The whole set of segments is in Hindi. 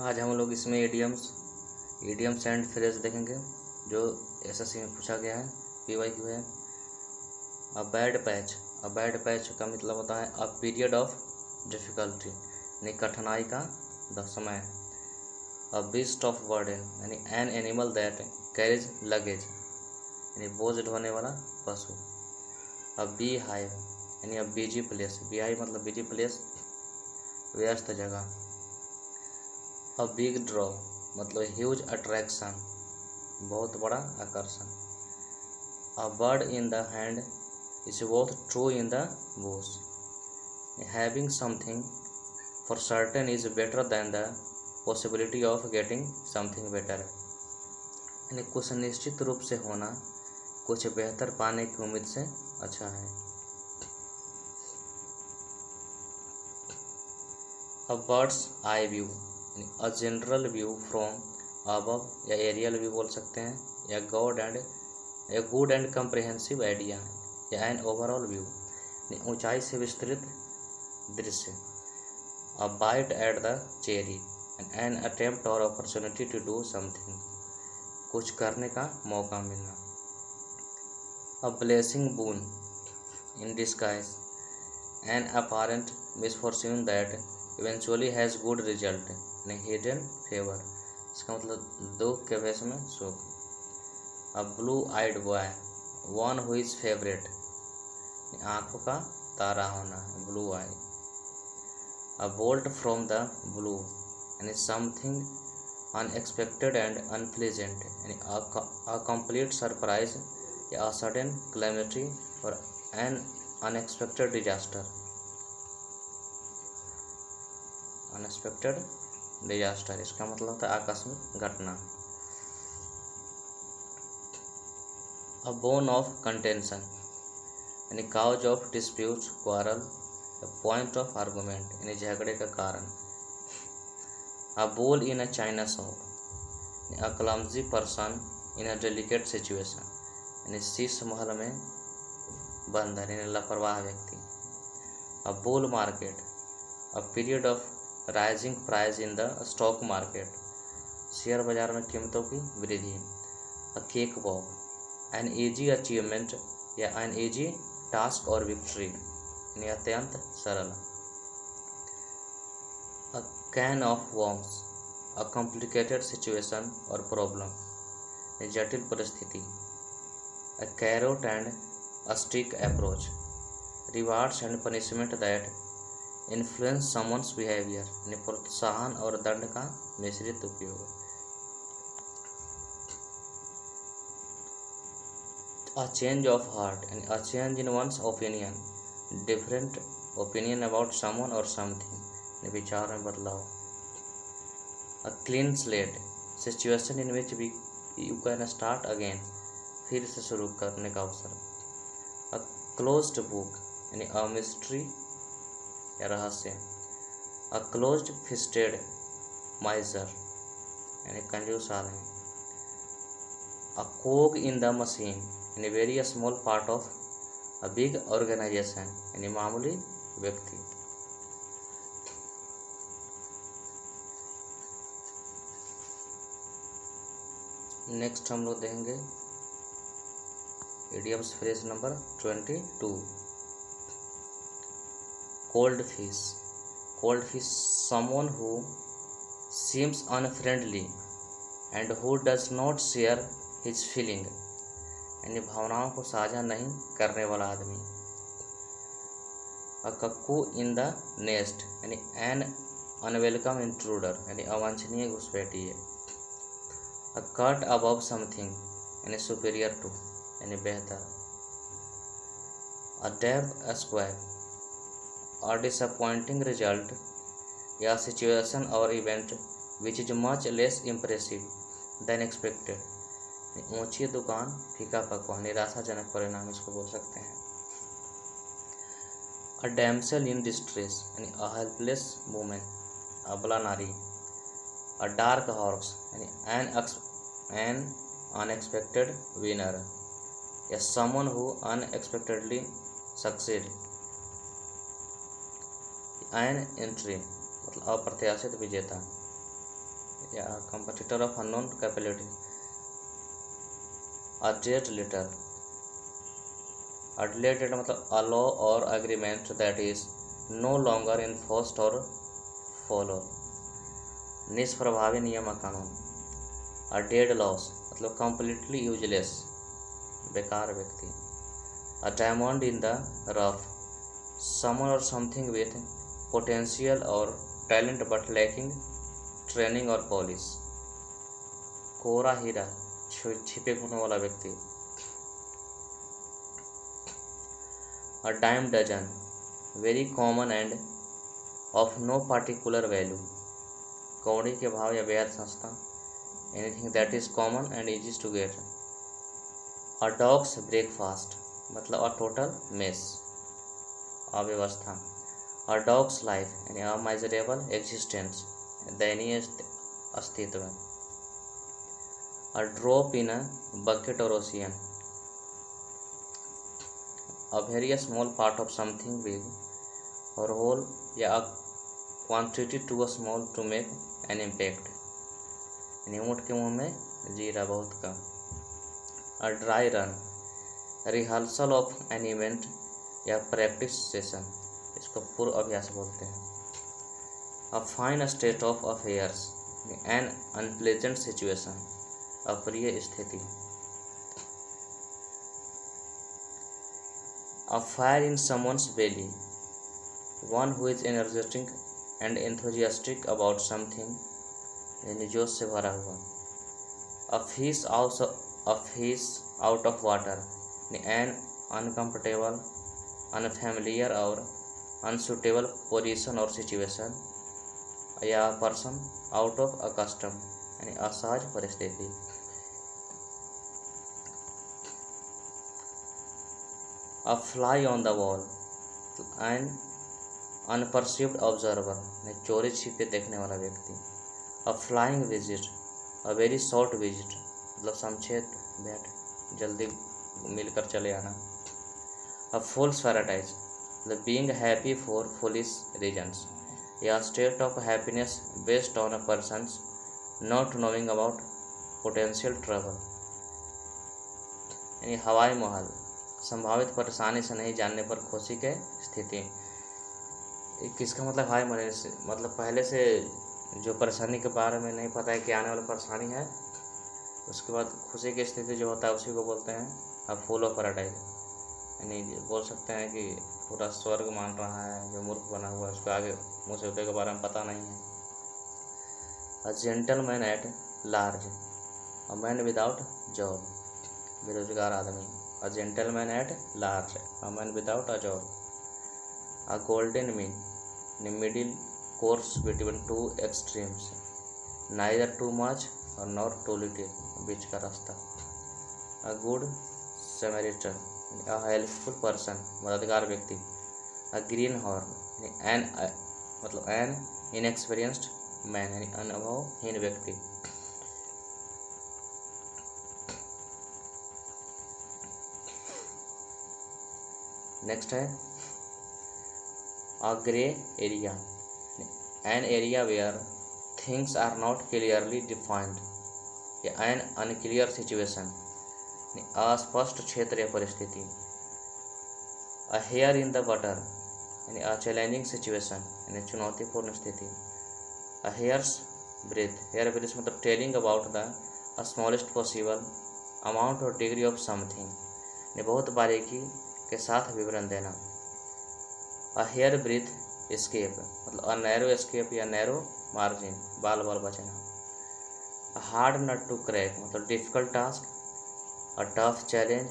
आज हम लोग इसमें इडियम्स एंड फ्रेज देखेंगे जो एसएससी में पूछा गया है। पीवाईक्यू है। अ बैड पैच का मतलब होता है अ पीरियड ऑफ डिफ़िकल्टी यानी कठिनाई का समय। अ बीस्ट ऑफ बर्डन यानी an animal that carries luggage यानी बोझ ढोने वाला पशु। अ बी हाइव यानी a busy place, bee hive मतलब बिजी प्लेस, व्यस्त जगह। अ बिग ड्रॉ मतलब ह्यूज अट्रैक्शन, बहुत बड़ा आकर्षण। A bird in the hand is both true in the Bush, having something for certain is better than the possibility of getting something better यानी कुछ निश्चित रूप से होना कुछ बेहतर पाने की उम्मीद से अच्छा है। A bird's eye view a general view from above या एरियल व्यू बोल सकते हैं, या गुड एंड कम्प्रिहेंसिव आइडिया या एन ओवरऑल व्यू ऊंचाई से विस्तृत दृश्य। A bite at the cherry an attempt और अपॉर्चुनिटी टू डू समथिंग, कुछ करने का मौका मिलना। A blessing boon in disguise an apparent misfortune that eventually has good result यानी हिडन फेवर, इसका मतलब दुख के वेश में सुख। A blue eyed boy one who is favourite, आँखों का तारा होना, blue eye. A bolt from the blue यानी समथिंग अनएक्सपेक्टेड एंड अनप्लेजेंट यानी अ कंप्लीट सरप्राइज या सडन कैलेमिटी और एन अनएक्सपेक्टेड डिजास्टर, इसका मतलब होता है आकस्मिक घटना। अ बोन ऑफ कंटेंशन यानी cause of dispute, quarrel, point of argument यानी झगड़े का कारण। A bull in a china shop a clumsy person in a delicate situation यानी शीश महल में बंदर यानी लापरवाह व्यक्ति। A bull market a period of rising price in the stock market, share बाजार में कीमतों की वृद्धि। A cake walk an easy achievement या एन ईजी टास्क और विक्ट्री यानी अत्यंत सरल। A can of worms a complicated situation और प्रॉब्लम, जटिल परिस्थिति। A carrot and a stick approach, rewards and punishment that influence someone's behaviour यानी प्रोत्साहन और दंड का मिश्रित उपयोग। अ चेंज ऑफ हार्ट यानी a change in once opinion, different opinion about someone और समथिंग, विचार में बदलाव। A clean slate situation in which you can start again, फिर से शुरू करने का अवसर। अ क्लोज्ड बुक यानी अ मिस्ट्री या रहस्य। अ क्लोज्ड फिस्टेड माइजर यानी कंजूस आदमी। A cog in the machine यानी very small part of a big organisation यानी मामूली व्यक्ति। नेक्स्ट हम लोग देखेंगे idioms phrase number 22। Cold fish someone who seems unfriendly and who does not share his feeling यानी भावनाओं को साझा नहीं करने वाला आदमी। A cuckoo in the nest यानी एन अनवेलकम इंट्रूडर यानी अवांछनीय घुसपैठिए। अ कट अबव समथिंग यानी सुपीरियर टू यानी बेहतर। अ डेब स्क्वायर अ डिसअपॉइंटिंग रिजल्ट या सिचुएशन और event which is much less impressive then expected, ऊंची दुकान फीका पकवान, निराशाजनक परिणाम इसको बोल सकते हैं। अ डैमसेल इन डिस्ट्रेस यानी अ हेल्पलेस वुमेन, अबला नारी। अ डार्क हॉर्स यानी एन अनएक्सपेक्टेड विनर या someone who unexpectedly succeed. An entry मतलब अप्रत्याशित विजेता। या competitor of unknown capability. A dead letter, dead मतलब अ लॉ और agreement that is no longer enforced और फॉलो, निष्प्रभावी नियम व कानून। अ डेड लॉस मतलब कंप्लीटली यूजलेस, बेकार व्यक्ति। A diamond in the rough, someone और समथिंग विथ पोटेंशियल और टैलेंट बट लैकिंग ट्रेनिंग और पॉलिश। कोरा हीरा, छिपे होने वाला व्यक्ति। A dime dozen, very common and of no particular value, कौड़ी के भाव या बेहद सस्ता। Anything that is common and easy to get. A dog's breakfast मतलब अ टोटल मेस, अव्यवस्था। अ डॉग्स लाइफ यानी अ माइजरेबल एग्जिस्टेंस, दयनीय अस्तित्व। A drop in a bucket और ocean, a very small part of something big और होल या a quantity too small to make an impact, यानी ऊँट के मुंह में जीरा बहुत कम। A dry run, rehearsal of an event या प्रैक्टिस सेशन, इसको पूर्व अभ्यास बोलते हैं। A fine state of affairs, an unpleasant situation, अप्रिय स्थिति। A fire in someone's belly, one who is energetic and enthusiastic about something, यानी जोश से भरा हुआ। A fish out of water, an uncomfortable, unfamiliar और अनसुटेबल पोजीशन और सिचुएशन, या person out of a custom, यानी असहज परिस्थिति। A fly on the wall, an unperceived observer, यानी चोरी छिपे देखने वाला व्यक्ति। A flying visit, a very short visit मतलब संक्षेप भेंट, जल्दी मिलकर चले आना। अ फॉल्स पैराडाइज मतलब being happy for foolish reasons, या state of happiness based on a persons not knowing about potential trouble, यानी हवाई महल, संभावित परेशानी से नहीं जानने पर खुशी के स्थिति। किसका मतलब हवाई महल से मतलब पहले से जो परेशानी के बारे में नहीं पता है कि आने वाली परेशानी है, उसके बाद खुशी की स्थिति जो होता है उसी को बोलते हैं अब फूल ऑफ पैराडाइज, यानी बोल सकते हैं कि पूरा स्वर्ग मान रहा है जो मूर्ख बना हुआ है, उसको आगे मुसीबतों के बारे में पता नहीं है। A gentleman at large, a man without job, बेरोजगार आदमी। A gentleman at large, a man without a job. A golden mean, middle course between two extremes, neither too much और नॉट टू लिटिल, बीच का रास्ता। A good Samaritan, a helpful person, मददगार व्यक्ति। अ ग्रीन हॉर्न, एन मतलब एन इनएक्सपीरियंस्ड मैन, यानी अनुभवहीन व्यक्ति। नेक्स्ट है a grey area, an area where things are not clearly defined, या एन अनक्लियर सिचुएशन, अस्पष्ट क्षेत्र या परिस्थिति। A here in the butter, यानी अ चैलेंजिंग सिचुएशन, यानी चुनौतीपूर्ण स्थिति। अ हेयर्स ब्रेथ, हेयर ब्रेथ मतलब telling about the smallest possible amount और डिग्री ऑफ समथिंग, यानी बहुत बारीकी के साथ विवरण देना। अ हेयर ब्रेथ एस्केप मतलब अ नैरो एस्केप या नैरो मार्जिन, बाल बाल बचना। A hard nut to crack मतलब difficult task, a tough challenge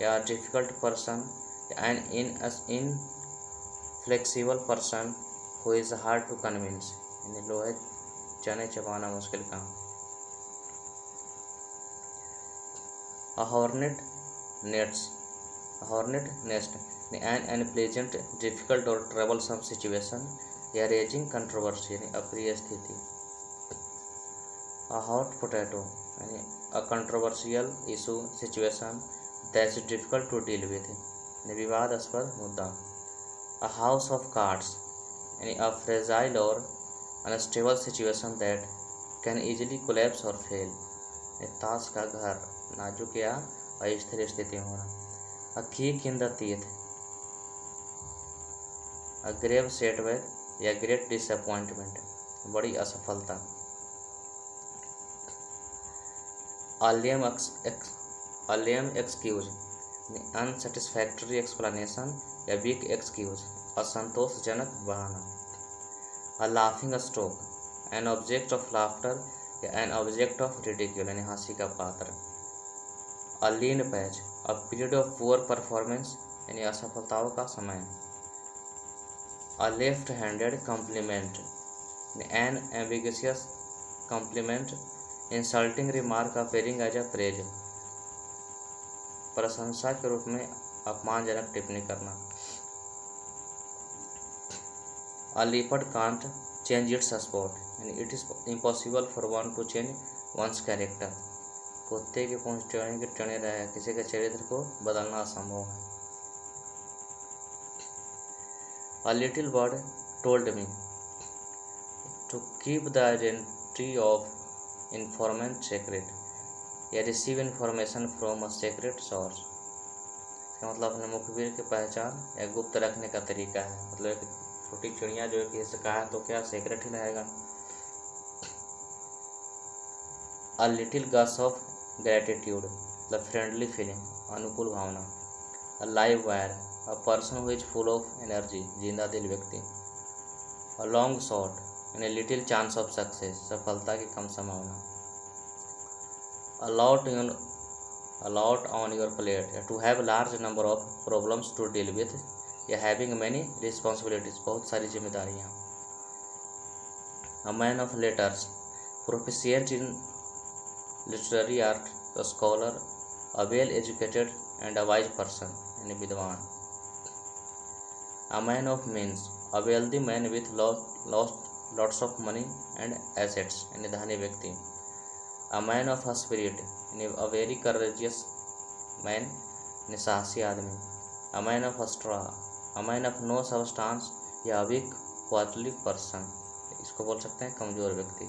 या difficult person, an inflexible person who is hard to convince, यानी लोहे चने चबाना मुश्किल काम। A hornet nests, hornet nest, an unpleasant difficult और ट्रबलसम सिचुएशन या रेजिंग कंट्रोवर्सी, यानी अप्रिय स्थिति। अ हॉट पोटैटो, यानी a controversial issue situation that is difficult to deal with, यानी विवादास्पद मुद्दा। अ हाउस ऑफ कार्ड्स, यानी अ फ्रेजाइल और unstable situation that can easily collapse और फेल, ताश का घर, नाजुक या अस्थिर स्थिति में होना। A kick in the teeth, a grave setback या ग्रेट डिसअपॉइंटमेंट, बड़ी असफलता। A lame excuse, unsatisfactory explanation या वीक एक्सक्यूज, असंतोषजनक बहाना। A laughing stock, an object of laughter या एन ऑब्जेक्ट ऑफ रिडिक्यूल, यानी हंसी का पात्र। अ lean patch, a period of poor performance, यानी असफलताओं का समय। A left handed compliment, an ambiguous compliment, insulting remark appearing as a praise, प्रशंसा के रूप में अपमानजनक टिप्पणी करना। A leopard can't change its spot, यानी it is impossible for one to change one's character, कुत्ते के पूंछ टेढ़े के टेढ़े रहे, किसी के चरित्र को बदलना असंभव है। A little bird told me to keep the identity of informant secret या receive information from a secret source, इसका मतलब अपने मुखबिर की पहचान या गुप्त रखने का तरीका है। मतलब एक छोटी चिड़िया जो है कि इससे कहा तो क्या सीक्रेट ही रहेगा। A little gush of gratitude, मतलब फ्रेंडली फीलिंग, अनुकूल भावना। A live wire, a person who is full of energy, जिंदा दिल व्यक्ति। अ लॉन्ग शॉट, यानी लिटिल चांस ऑफ सक्सेस, सफलता की कम संभावना। A lot on your plate, to have large number of problems to deal with या हैविंग मैनी रिस्पॉन्सिबिलिटीज, बहुत सारी जिम्मेदारियाँ। A man of letters, proficient in literary art, a scholar, a well educated and a wise person, यानी विद्वान। A man of means, a wealthy man with lots of money and assets, यानी धनी व्यक्ति। A man of a spirit, यानी अ वेरी करेजियस मैन, यानी साहसी आदमी। A man of straw, a man of no substance या वीक क्वालिटी पर्सन, इसको बोल सकते हैं कमजोर व्यक्ति।